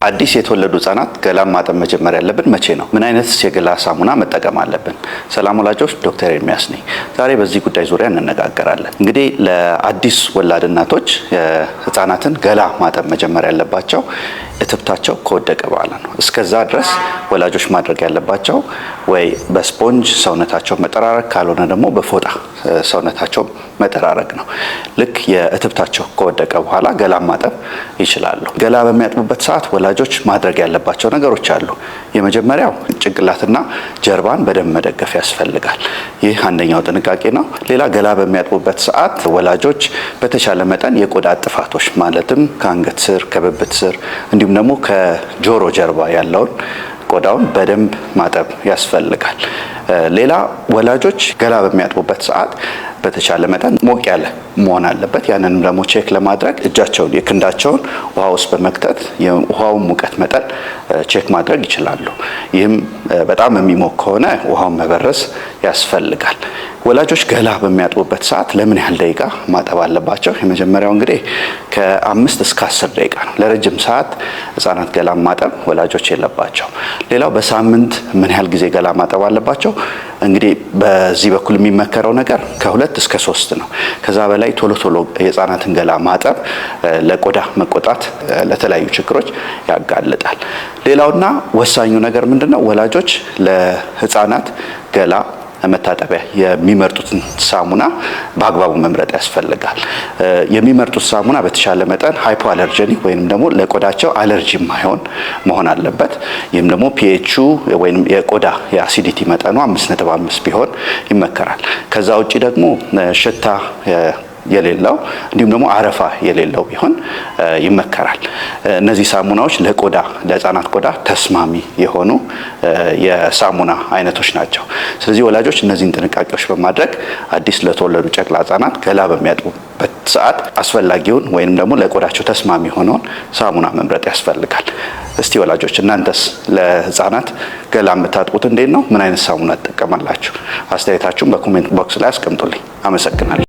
አዲስ የተወለዱ ህጻናት ገላ ማጠብ መጀመር ያለብን መቼ ነው? ምን አይነት የገላ ሳሙና መጠቀም አለብን? ሰላም ወላጆች፣ ዶክተር ኤርሚያስ ነኝ። ዛሬ በዚህ ጉዳይ ዙሪያ እንነጋገራለን። እንግዲህ ለአዲስ ወላድ እናቶች ህጻናትን ገላ ማጠብ መጀመር ያለባቸው እትብታቸው ከወደቀ በኋላ ነው። እስከዛ ድረስ ወላጆች ማድረግ ያለባቸው ወይ በስፖንጅ ሰውነታቸው መጠራረግ፣ ካልሆነ ደግሞ በፎጣ ሰውነታቸው መጠራረግ ነው። ልክ የእትብታቸው ከወደቀ በኋላ ገላ ማጠብ ይችላሉ። ገላ በሚያጥቡበት ሰዓት ወላጆች ማድረግ ያለባቸው ነገሮች አሉ። የመጀመሪያው ጭንቅላትና ጀርባን በደንብ መደገፍ ያስፈልጋል። ይህ አንደኛው ጥንቃቄ ነው። ሌላ ገላ በሚያጥቡበት ሰዓት ወላጆች በተቻለ መጠን የቆዳ ጥፋቶች ማለትም ከአንገት ስር፣ ከብብት ስር እንዲሁም ደግሞ ከጆሮ ጀርባ ያለውን ቆዳውን በደንብ ማጠብ ያስፈልጋል። ሌላ ወላጆች ገላ በሚያጥቡበት ሰዓት በተቻለ መጠን ሞቅ ያለ መሆን አለበት። ያንንም ደግሞ ቼክ ለማድረግ እጃቸውን የክንዳቸውን ውሃ ውስጥ በመክተት የውሃውን ሙቀት መጠን ቼክ ማድረግ ይችላሉ። ይህም በጣም የሚሞቅ ከሆነ ውሃውን መበረዝ ያስፈልጋል። ወላጆች ገላ በሚያጥቡበት ሰዓት ለምን ያህል ደቂቃ ማጠብ አለባቸው? የመጀመሪያው እንግዲህ ከ5 እስከ 10 ደቂቃ ነው። ለረጅም ሰዓት ህጻናት ገላ ማጠብ ወላጆች የለባቸው። ሌላው በሳምንት ምን ያህል ጊዜ ገላ ማጠብ አለባቸው? እንግዲህ በዚህ በኩል የሚመከረው ነገር ከ2 እስከ 3 ነው። ከዛ በላይ ቶሎ የህጻናትን ገላ ማጠብ ለቆዳ መቆጣት፣ ለተለያዩ ችግሮች ያጋልጣል። ሌላውና ወሳኙ ነገር ምንድነው? ወላጆች ለህጻናት ገላ መታጠቢያ የሚመርጡትን ሳሙና በአግባቡ መምረጥ ያስፈልጋል። የሚመርጡት ሳሙና በተሻለ መጠን ሃይፖ አለርጀኒክ ወይንም ደግሞ ለቆዳቸው አለርጂ ማይሆን መሆን አለበት። ይህም ደግሞ ፒኤቹ ወይንም የቆዳ የአሲዲቲ መጠኑ 5.5 ቢሆን ይመከራል። ከዛ ውጪ ደግሞ ሽታ የሌለው እንዲሁም ደግሞ አረፋ የሌለው ቢሆን ይመከራል። እነዚህ ሳሙናዎች ለህፃናት ቆዳ ተስማሚ የሆኑ የሳሙና አይነቶች ናቸው። ስለዚህ ወላጆች እነዚህን ጥንቃቄዎች በማድረግ አዲስ ለተወለዱ ጨቅላ ህጻናት ገላ በሚያጥቡበት ሰዓት አስፈላጊውን ወይንም ደግሞ ለቆዳቸው ተስማሚ የሆነውን ሳሙና መምረጥ ያስፈልጋል። እስቲ ወላጆች እናንተስ ለህፃናት ገላ የምታጥቡት እንዴት ነው? ምን አይነት ሳሙና ትጠቀማላችሁ? አስተያየታችሁን በኮሜንት ቦክስ ላይ አስቀምጡልኝ። አመሰግናለሁ።